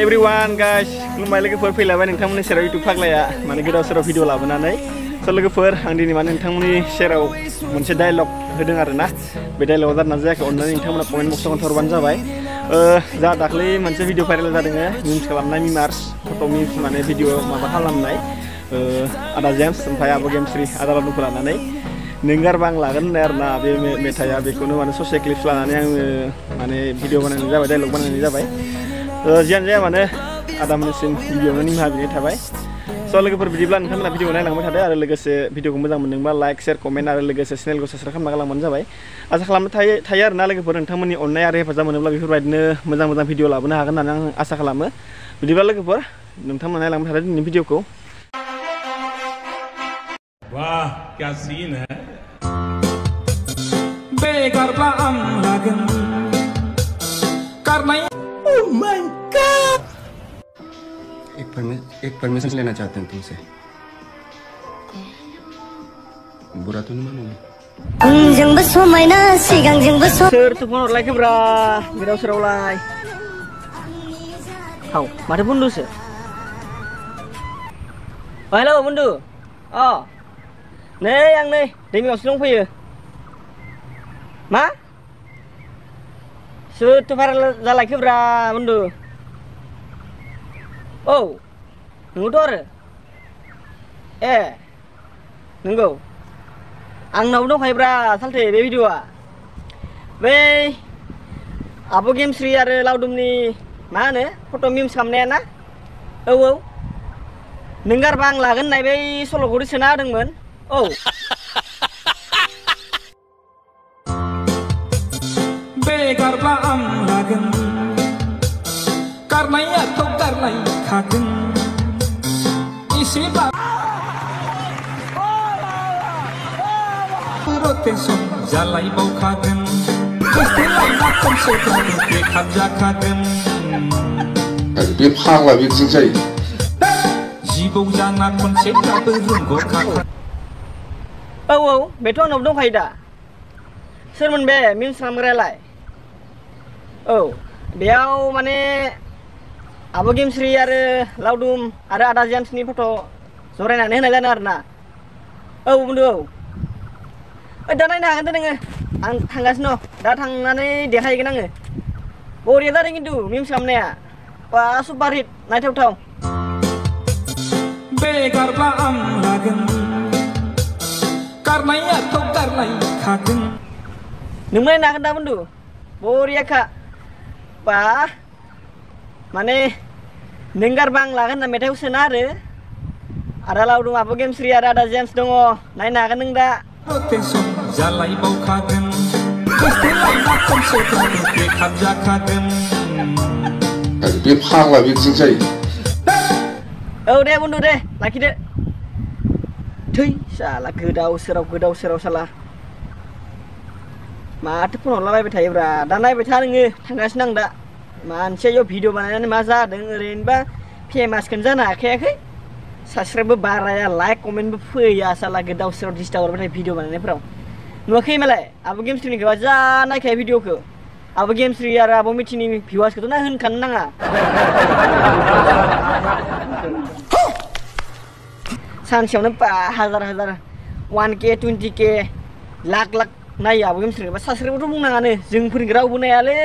everyone guys, खुलुमबाय लोगोफोर फैलायबाय नोंथांमोननि सेराव YouTube फाग्लाया माने गोदाव सोराव भिडिअ लाबोनानै लोगोफोर आं दिनै माने नोंथांमोननि सेराव मोनसे डायलग होदों आरोना बे डायलगआ जादोंना जायाखै अन्नानै नोंथांमोना कमेन्ट बक्सआव खोन्थाहरबानो जाबाय जा दाख्लै मोनसे भिडिअ भाइरेल जादों मिम्स खालामनाय मिमार्स फट' मिम्स माने भिडिअ माबा खालामनाय आदा जेम्स ओमफ्राय आब' गेमस्रि आदा लाडुखौ लानानै नों गारबा आं लागोन होननाय आरोना बे मेथाइआ बेखौनो माने ससे क्लिप्स लानानै आङो माने भिडिअ बानायनाय जाबाय डायलग बानायनाय जाबाय जियानो जाया मानो आदामोननिसिम गिबियावनो निमाहा बिनाय थाबाय स' लोगोफोर बिदिब्ला नोंथांमोना भिडिअ नायलांबाय थादो आरो लोगोसे भिडिअखौ मोजां मोनदोंबा लाइक शेयार कमेन्ट आरो लोगोसे चेनेलखौ साबस्क्राइब खालामना गालांबानो जाबाय आसा खालामनो थायो आरोना लोगोफोर नोंथांमोननि अननाय आरो हेफाजाब मोनोब्ला बेफोरबायदिनो मोजां भिडिअ लाबोनो हागोन होननानै आं आसा खालामो बिदिब्ला लोगोफोर नोंथांमोना नायलांबाय थादो दिनैनि भिडिअखौ वाह क्या सीन है बेगरबा आं लागोन करनाय ओह माय गॉड एक परमिशन लेना चाहते हैं तुमसे बुरा तो नहीं मानोगे सोर तुफान हरलायखोब्रा गोदाव सोरावलाय हाव माथो बन्दुसो हेलौ बन्दु नै आं नै दैमायावसो दंफैयो मा सोर तुफान जालायखोब्रा बन्दु औ नंगौथ' आरो ए नंगौ आंनावबो दंखायोब्रा सालथे बे भिडिअआ बै आब' गेमस्रि आरो लावदुमनि मा होनो फट' मिम्स खालामनाया ना औ नों गारबा आं लागोन होननाय बै सल'खौ सोना होदोंमोन औ बे गारबा आं लागोन गारनायाथ' गारलायखागोन एसेबा रटेसन जालायबावखागोन खस्थ'लायना खनसेब्लाबो बेखार जाखागोन बे फाग्ला बेजों जायो जिबौ जाना खनसेब्लाबो रोंग'खागोन औ बेथ' आंनाव दंखायो दा सोरमोन बे मिम्स खालामग्रायालाय औ बेयाव माने आब' गेमस्रि आरो लावदुम आरो आदा जेम्सनि फट' जरायनानै होनाय जादों आरोना औ बुंदो औ दा नायनो हागोन दे नोङो आं थांगासिनो दा थांनानै देखायगोन आङो बरिया जादों खिन्थु मिम्स खालामनाया बा सुपार हिट नायथावथाव बे गारबा आं लागोन गारनायाथ' गारलायखागोन नों नायनो हागोन दा बुंदु बरियाखा बा माने नों गारबा आं लागोन होनना मेथाइखौ सोना आरो लावदुम आब' गेमस्रि आरो आदा जेम्स दङ नायनो हागोन नों दा रटेसन जालायबावखागोन खस्थ'लायना खनसेब्लाबो बेखार जाखागोन बे फाग्ला बेजों जायो औ दे बुंदु दे लाखिदो थै साला गोदाव सोराव साला माथो फन हरलाबायबाय थायोब्रा दा नायबाय था नोङो थांगासिनो आं दा मानसिया इयाव भिडिअ बानायनानै मा जादों ओरैनोबा फेमासखौनो जानो हाखायाखै साबस्क्राइबबो बाराया लाइक कमेन्टबो फैया साला गोदाव सोराव डिस्टार्ब हरबाय थायो भिडिअ बानायनायफ्राव नुवाखै मालाय आब' गेमस्रिनिखौ जा नायखायो भिडिअखौ आब' गेमस्रि आरो आब' मिथिनि भिउवार्सखौथ' ना होनखानो नाङा सानसेयावनो हाजार 1K 20K लाख नायो आब' गेमस्रिनिखौ साबस्क्राइबबोथ' बुंनाङानो जोंफोरनिखौ रावबो नायालै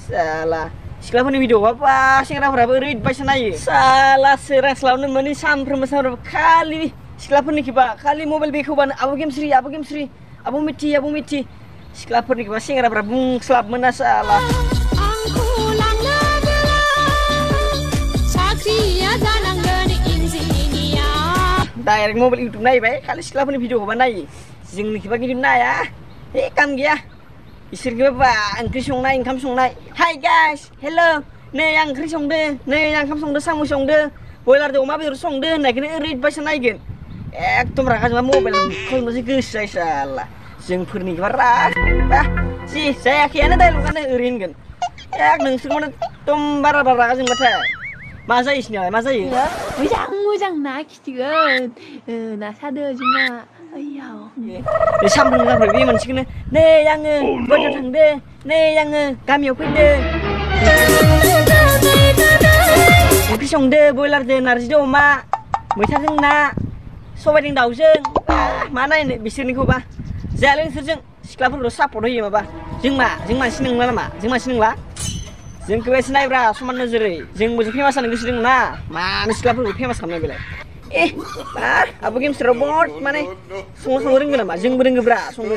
साला सिख्लाफोरनि भिडिअ बा सेंग्राफोराबो ओरैबायसा नायो साला सोरांस्लाबनो मोनि सानफ्रोमबो खालि सिख्लाफोरनिखौबा खालि मबाइल बेखौबानो आब' गेमस्रि आब' मिथि सिख्लाफोरनिखौबा सेंग्राफोरा बुंस्लाब मोना साला डाइरेक्ट मबाइल इउटुब नायबाय खालि सिख्लाफोरनि भिडिअखौबा नायो जोंनिखौबा खिन्थु नाया काम गैया इसोरखौबा बा ओंख्रि संनाय ओंखाम संनाय हाय गाइस हेल' नै आं ओंख्रि संदो नै आं ओंखाम संदो साम' संदो बयलारजों अमा बेदर संदो होननायखौनो ओरैबायसा नायगोन एकदम रागा जोंबा मबाइल खालामनोसो गोसो जायो साला जोंफोरनिखौबा रागा जि जायाखैयानो डाइलगानो ओरै होनगोन नोंसोरखौ एकदम बारा रागा जोंबाथाय मा जायो इसनियालाय मा जायो मोजां ना खिथिगोन ना सादो जोंना आयाव सामफ्रोमबो जाफैबाय बे मोनसेखौनो नै आङो बाजाराव थांदो नै आङो गामियाव फैदो ओंख्रि संदो बयलारजों नारजिजों अमा मैथाजों ना सबायजों दाउजों मा नायनो बिसोरनिखौबा जायालै नोंसोरजों सिख्लाफोरखौ सापर्ट होयो माबा जों मानसि नंला नामा जों मानसि नंला जोंखौ एसे नायब्रा समान नोजोरै जोंबो फेमास जानो गोसो दङ ना मानो सिख्लाफोरखौ फेमास खालामनाय बेलाय आबो गेमस्टाराव बहुत माने संनो रोंगो नामा जोंबो रोंगोब्रा संनो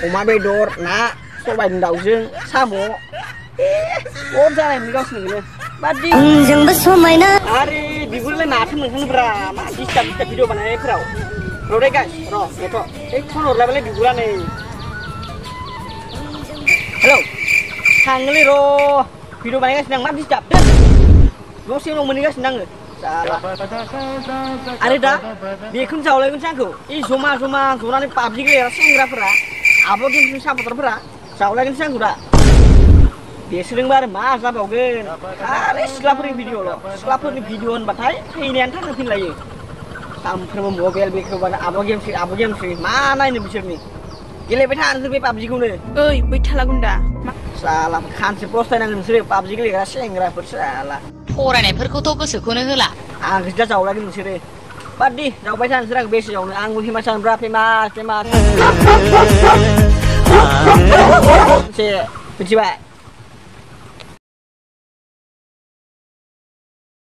अमा बेदर ना सबायजों दाउजों साम' बहुत जानाय मोनो गावसोरनिखौनो बादि जोंबो समायना आरे बिगुरलाय माथो मोनखानोब्रा मा डिस्टार्ब भिडिअ बानायनायफोराव र' दे गाइस र' नेथ' फन हरलायबालाय बिगुरा नै हेलौ थांगोनलै र' भिडिअ बानायगासिनो आं मा डिस्टार्ब दसे उनाव मोनहैगासिनो आङो आरो दा बेखौनो जावलायगोनसो आंखौ जमा जनानै पाबजि गेलेग्रा सेंग्राफोरा आब' गेमनि सापर्टारफोरा जावलायगोनसो आंखौ दा बेसोरजोंबो आरो मा जाबावगोन आरो सिख्लाफोरनि भिडिअ होनबाथाय थैनायानो थांनो फिनलायो सानफ्रोमबो मबाइल बेखेवबानो आब' गेमस्रि मा नायनो बिसोरनि गेलेबाय था नोंसोर बे पाबजिखौनो ओइ बै थाला गुन्दा साला खानसे प्रस्थायनांगोन नोंसोरो पाबजि गेलेग्रा सेंग्राफोर साला फरायनायफोरखौथ' गोसोखौनो होला आंखौसो दा जावलायगोन नोंसोरो बादि जावबाय था नोंसोर आंखौ बेसे जावनो आंबो फेमास जानोब्रा फेमास मिथिबाय